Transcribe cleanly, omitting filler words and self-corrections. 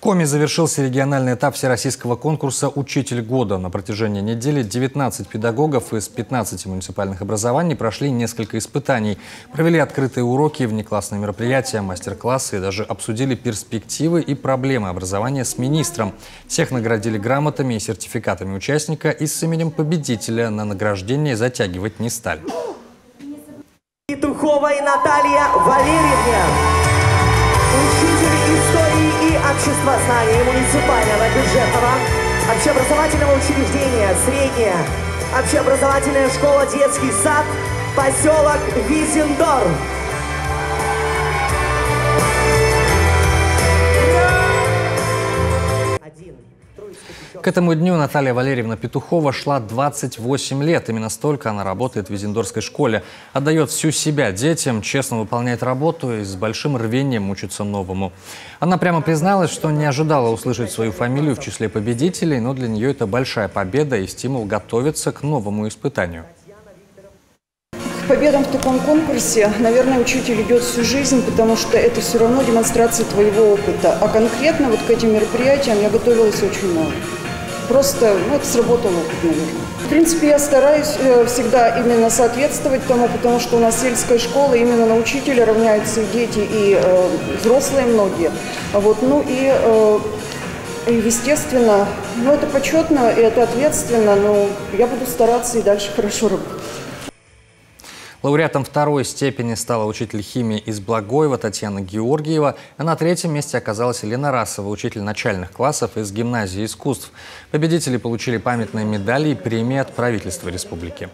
Коми завершился региональный этап всероссийского конкурса «Учитель года». На протяжении недели 19 педагогов из 15 муниципальных образований прошли несколько испытаний. Провели открытые уроки, внеклассные мероприятия, мастер-классы и даже обсудили перспективы и проблемы образования с министром. Всех наградили грамотами и сертификатами участника, и с именем победителя на награждение затягивать не стали. Петухова и Наталья Валерьевна, учитель истории и общества знаний муниципального бюджетного общеобразовательного учреждения «Средняя общеобразовательная школа детский сад», поселок Визендор. К этому дню Наталья Валерьевна Петухова шла 28 лет. Именно столько она работает в Визендорской школе. Отдает всю себя детям, честно выполняет работу и с большим рвением учится новому. Она прямо призналась, что не ожидала услышать свою фамилию в числе победителей, но для нее это большая победа и стимул готовиться к новому испытанию. К победам в таком конкурсе, наверное, учитель идет всю жизнь, потому что это все равно демонстрация твоего опыта. А конкретно вот к этим мероприятиям я готовилась очень много. Просто это сработало, наверное. В принципе, я стараюсь всегда именно соответствовать тому, потому что у нас сельская школа, именно на учителя равняются и дети, и взрослые многие. Естественно, это почетно, и это ответственно, но я буду стараться и дальше хорошо работать. Лауреатом второй степени стала учитель химии из Благоева Татьяна Георгиева, а на третьем месте оказалась Елена Расова, учитель начальных классов из гимназии искусств. Победители получили памятные медали и премии от правительства республики.